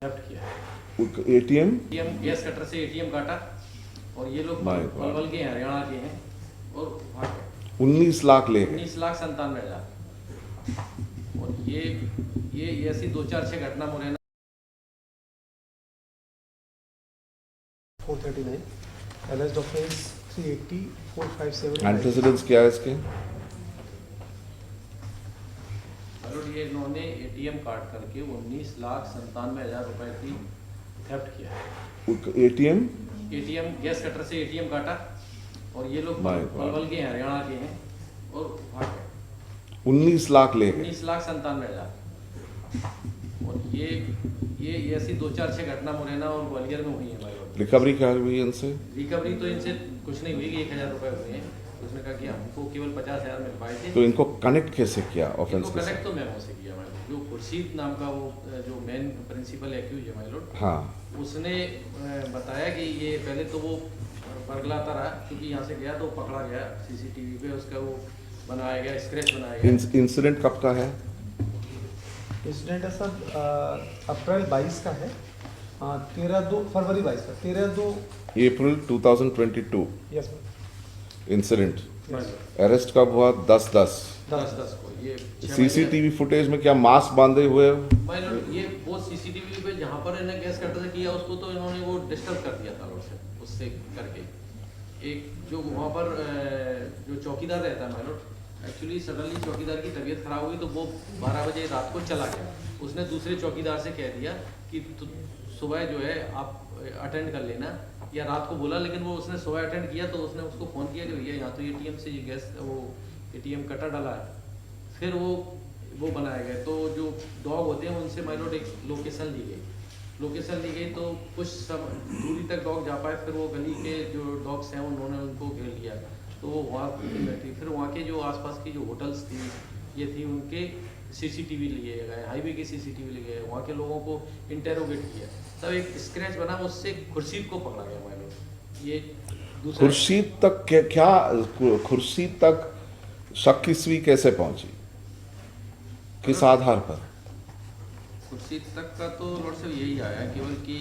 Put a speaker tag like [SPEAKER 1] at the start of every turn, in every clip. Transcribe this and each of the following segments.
[SPEAKER 1] जब्त किया है।
[SPEAKER 2] एटीएम
[SPEAKER 1] गैस कटर से एटीएम काटा और ये लोग पलवल के हैं, हरियाणा के हैं और भाग गए।
[SPEAKER 2] 19 लाख ले गए।
[SPEAKER 1] 19,97,000। और ये ऐसी 2-4-6 घटना मुरैना
[SPEAKER 3] 439 alleged offense 380 457
[SPEAKER 2] एंटीसीडेंट्स क्या है इसके?
[SPEAKER 1] और ये इन्होंने एटीएम काट करके 19,97,000 रुपए की थेफ्ट किया है।
[SPEAKER 2] एटीएम
[SPEAKER 1] गैस कटर से एटीएम काटा और ये लोग पलवल के हैं, हरियाणा के हैं और भाग गए।
[SPEAKER 2] 19 लाख ले गए।
[SPEAKER 1] 19,97,000। और ये ऐसी 2-4-6 घटना मुरैना और ग्वालियर में हुई है भाई।
[SPEAKER 2] रिकवरी क्या हुई इनसे?
[SPEAKER 1] रिकवरी तो इनसे कुछ नहीं हुई कि 1,000 रुपए हुए हैं। उसने कहा कि हमको केवल 50,000 मिल पाए थे।
[SPEAKER 2] तो इनको कनेक्ट कैसे किया ऑफेंस के साथ?
[SPEAKER 1] कनेक्ट तो मैमो से किया मैंने। जो खुर्शीद नाम का वो जो मेन प्रिंसिपल एक्यूज है माय लॉर्ड,
[SPEAKER 2] हाँ,
[SPEAKER 1] उसने बताया कि ये पहले तो वो बरगलाता रहा क्योंकि यहाँ से गया तो पकड़ा गया, सीसीटीवी पे उसका वो बनाया गया, स्क्रैच बनाया गया।
[SPEAKER 2] इंसिडेंट कब का है?
[SPEAKER 3] इंसिडेंट है सर अप्रैल 22 का है, 13-2 फरवरी 22 का 13-2
[SPEAKER 2] अप्रैल 2022
[SPEAKER 3] यस
[SPEAKER 2] इंसिडेंट।
[SPEAKER 1] बस
[SPEAKER 2] अरेस्ट कब हुआ? 10/10।
[SPEAKER 1] 10 को ये 6
[SPEAKER 2] सीसीटीवी फुटेज में क्या मास्क बांधे हुए?
[SPEAKER 1] माय लॉर्ड, ये वो सीसीटीवी पे जहाँ पर इन्हें गैस कटर से किया उसको तो इन्होंने वो डिस्टर्ब कर दिया था लॉर्ड से, उससे करके एक जो वहाँ पर जो चौकीदार रहता है माय लॉर्ड, एक्चुअली सडनली चौकीदार की तबीयत खराब हुई तो वो 12 बजे रात को चला गया। उसने दूसरे चौकीदार से कह दिया कि सुबह जो है आप अटेंड कर लेना, या रात को बोला, लेकिन वो उसने सुबह अटेंड किया तो उसने उसको फ़ोन किया कि भैया यहाँ तो एटीएम से ये गैस वो एटीएम कटर डाला है। फिर वो बनाया गया तो जो डॉग होते हैं उनसे माय लॉर्ड एक लोकेशन ली गई तो कुछ सब दूरी तक डॉग जा पाए। फिर वो गली के जो डॉग्स हैं उन्होंने उनको घेर लिया तो वो वहाँ बैठी। फिर वहाँ के जो आसपास की जो होटल्स थी ये थी, उनके सीसीटीवी लिए गए, हाईवे के सीसीटीवी लिए गए, वहाँ के लोगों को इंटेरोगेट किया, तब एक स्क्रैच बना, उससे खुर्शीद को पकड़ा गया माय लॉर्ड। ये दूसरा
[SPEAKER 2] खुर्शीद तक क्या खुर्शीद तक शक की सुई कैसे पहुंची? किस आधार पर?
[SPEAKER 1] खुर्शीद तक का तो लॉर्ड साहब यही आया केवल कि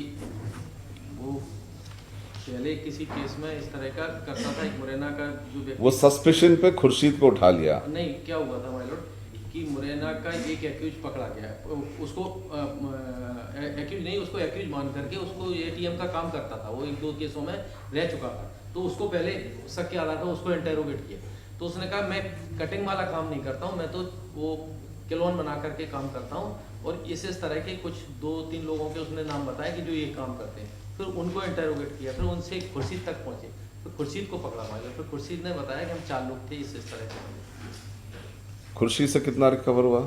[SPEAKER 1] वो पहले किसी केस में इस तरह का करता था। एक मुरैना का जो व्यक्ति,
[SPEAKER 2] वो सस्पेशन पे खुर्शीद को उठा लिया।
[SPEAKER 1] नहीं, क्या हुआ था माय लॉर्ड कि मुरैना का एक एक्यूज पकड़ा गया, उसको एक्यूज नहीं, उसको एक्यूज मान करके उसको एटीएम का काम करता था, वो 1-2 केसों में रह चुका था। तो उसको पहले शक के आधार पर उसको इंटेरोगेट किया तो उसने कहा मैं कटिंग वाला काम नहीं करता हूँ, मैं तो वो किलोन बना करके काम करता हूँ। और इस तरह के कुछ 2-3 लोगों के उसने नाम बताया कि जो ये काम करते हैं। फिर उनको इंटेरोगेट किया, फिर उनसे खुर्शीद तक पहुंचे, फिर खुर्शीद को पकड़ा माया। फिर खुर्शीद ने बताया कि हम 4 लोग थे इस तरह के।
[SPEAKER 2] खुर्शीद से कितना रिकवर हुआ?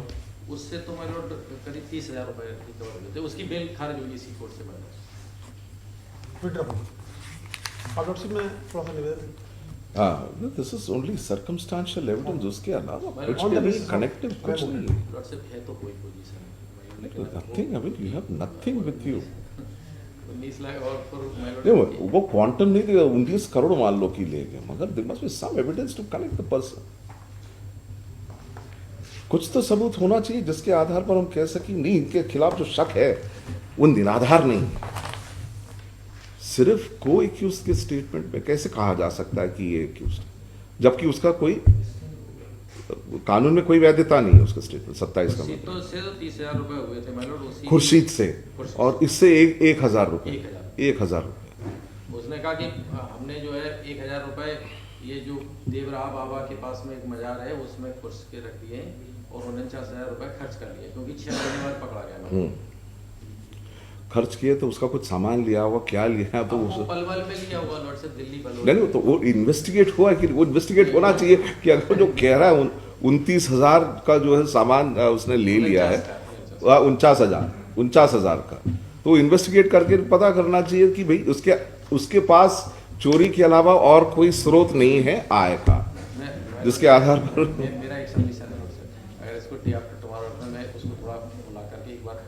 [SPEAKER 1] उससे तो माय लॉर्ड करीब 30,000 रुपए रिकवर हुए थे। उसकी बेल खारिज हुई इसी कोर्ट से माय लॉर्ड।
[SPEAKER 3] विड्रॉ लॉर्डशिप में थोड़ा सा निवेदन
[SPEAKER 2] हाँ, this is only circumstantial evidence, उसके अलावा कुछ
[SPEAKER 3] On the
[SPEAKER 2] भी
[SPEAKER 3] basis of-
[SPEAKER 2] कनेक्टिव कुछ नहीं।
[SPEAKER 1] लॉर्डशिप है तो कोई position
[SPEAKER 2] nothing, I mean you have nothing with you.
[SPEAKER 1] 19 lakh और फिर माय
[SPEAKER 2] नहीं,
[SPEAKER 1] लॉर्ड
[SPEAKER 2] वो क्वांटम नहीं देगा, 19 करोड़ मान लो कि ले गए, मगर there must be some evidence to connect the person. कुछ तो सबूत होना चाहिए जिसके आधार पर हम कह सकें नहीं, इनके खिलाफ जो शक है वो निराधार नहीं है। सिर्फ को एक्यूज के स्टेटमेंट में कैसे कहा जा सकता है कि ये एक्यूज, जबकि उसका कोई कानून में कोई वैधता नहीं है उसका स्टेटमेंट। 27 का
[SPEAKER 1] तो सिर्फ 30,000 रुपए हुए थे माय लॉर्ड उसी
[SPEAKER 2] खुर्शीद से, और इससे 1,000 रुपए।
[SPEAKER 1] 1,000
[SPEAKER 2] 1,000 रुपए
[SPEAKER 1] उसने कहा कि हमने जो है 1,000 रुपए ये जो देवराह बाबा के पास में एक मजार है उसमें खुर्स के रख दिए और 49,000 रुपए खर्च कर लिए क्योंकि 6 महीने बाद पकड़ा गया।
[SPEAKER 2] खर्च किए तो उसका कुछ सामान लिया होगा, क्या लिया तो
[SPEAKER 1] वो पलवल में लिया हुआ लॉर्ड से, दिल्ली पलवल।
[SPEAKER 2] नहीं, तो वो इन्वेस्टिगेट हुआ कि वो इन्वेस्टिगेट होना चाहिए कि अगर जो कह रहा है 29,000 का जो है सामान उसने ले लिया है, 49,000 का, तो इन्वेस्टिगेट करके पता करना चाहिए कि भाई उसके पास चोरी के अलावा और कोई स्रोत नहीं है आय का, जिसके आधार पर
[SPEAKER 1] मेरा एक सजेशन है लॉर्ड से, अगर इसको डे आफ्टर टुमारो मैं उसको थोड़ा बुला करके एक बार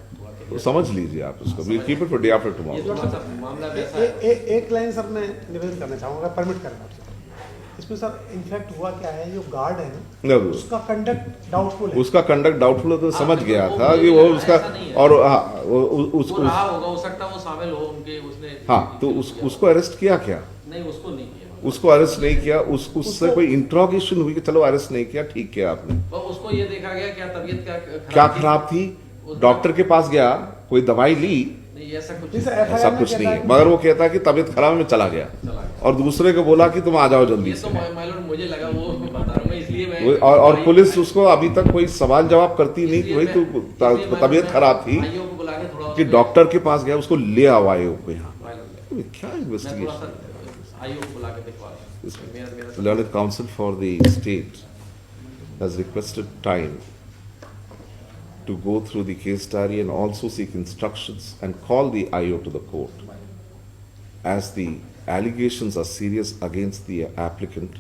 [SPEAKER 2] तो समझ लीजिए आप उसको, we keep it for day after
[SPEAKER 1] ये
[SPEAKER 2] टुमारो।
[SPEAKER 1] थोड़ा सा मामला वैसा है।
[SPEAKER 3] एक लाइन सर मैं निवेदन करना चाहूँगा, परमिट करें आपसे। इसमें सर इनफैक्ट हुआ क्या है, जो गार्ड है ना,
[SPEAKER 2] ना,
[SPEAKER 3] उसका कंडक्ट डाउटफुल है।
[SPEAKER 2] उसका कंडक्ट डाउटफुल है तो
[SPEAKER 1] हाँ,
[SPEAKER 2] समझ
[SPEAKER 1] तो
[SPEAKER 2] गया
[SPEAKER 1] वो
[SPEAKER 2] था
[SPEAKER 1] मुझे
[SPEAKER 2] कि वो
[SPEAKER 1] लगा
[SPEAKER 2] उसका
[SPEAKER 1] ऐसा नहीं है।
[SPEAKER 2] और हाँ
[SPEAKER 1] वो रहा होगा, हो सकता है वो शामिल हो उनके, उसने
[SPEAKER 2] हाँ तो उसको अरेस्ट किया क्या?
[SPEAKER 1] नहीं, उसको नहीं किया।
[SPEAKER 2] उसको अरेस्ट नहीं किया, उससे
[SPEAKER 3] उसको-
[SPEAKER 2] कोई इंट्रोगेशन हुई कि चलो अरेस्ट नहीं किया, ठीक किया आपने।
[SPEAKER 1] वो उसको ये देखा गया क्या तबीयत
[SPEAKER 2] क्या खराब थी? डॉक्टर के पास गया, कोई दवाई ली?
[SPEAKER 1] नहीं, ऐसा कुछ
[SPEAKER 3] जैसे
[SPEAKER 1] नहीं।
[SPEAKER 3] FIR
[SPEAKER 2] ऐसा
[SPEAKER 3] में
[SPEAKER 2] कुछ
[SPEAKER 3] कहता
[SPEAKER 2] नहीं
[SPEAKER 3] है
[SPEAKER 2] है,
[SPEAKER 3] कि-
[SPEAKER 2] मगर वो कहता है कि तबीयत खराब में चला गया
[SPEAKER 1] चला गया।
[SPEAKER 2] और दूसरे को बोला कि तुम आ जाओ जल्दी
[SPEAKER 1] ये
[SPEAKER 2] से।
[SPEAKER 1] तो माय लॉर्ड मुझे लगा वो बता रहा हूँ मैं, इसलिए मैं
[SPEAKER 2] और पुलिस उसको अभी तक कोई सवाल जवाब करती नहीं कि
[SPEAKER 1] इसलिए
[SPEAKER 2] भाई
[SPEAKER 1] मैं-
[SPEAKER 2] तू
[SPEAKER 1] इसलिए मैं-
[SPEAKER 2] तबीयत खराब थी
[SPEAKER 1] भाइयों को बुला के थोड़ा
[SPEAKER 2] कि डॉक्टर के पास गया, उसको ले आओ आयोग को यहाँ।
[SPEAKER 1] माय लॉर्ड,
[SPEAKER 2] क्या
[SPEAKER 1] मैं थोड़ा
[SPEAKER 2] इन्वेस्टिगेशन?
[SPEAKER 1] सा आयोग को बुला के दिखवा रहा हूँ। मेरा
[SPEAKER 2] Learned Counsel for the State has requested time to go through the case diary and also seek instructions and call the IO to the court, as the allegations are serious against the applicant,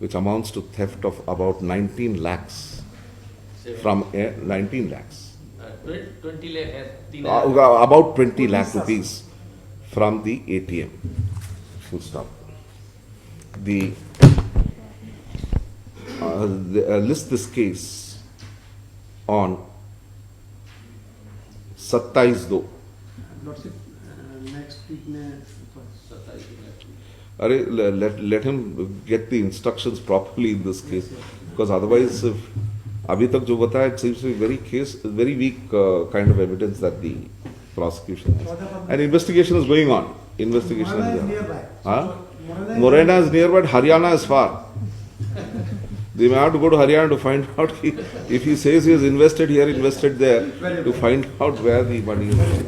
[SPEAKER 2] which amounts to theft of about 19 lakhs from 19 lakhs.
[SPEAKER 1] 20 ले है, 3
[SPEAKER 2] About 20 lakh rupees from the ATM. Full stop. The list this case on 27/2.
[SPEAKER 3] Next week में
[SPEAKER 2] Arey, let him get the instructions properly in this case, because otherwise, अभी तक जो बताया, it seems to be very weak kind of evidence that the prosecution has. And investigation is going on. Investigation is going on. Huh? Morena is nearby, but Haryana is far. They may have to go to Haryana to find out if he says he has invested here, invested there, to find out where the money is.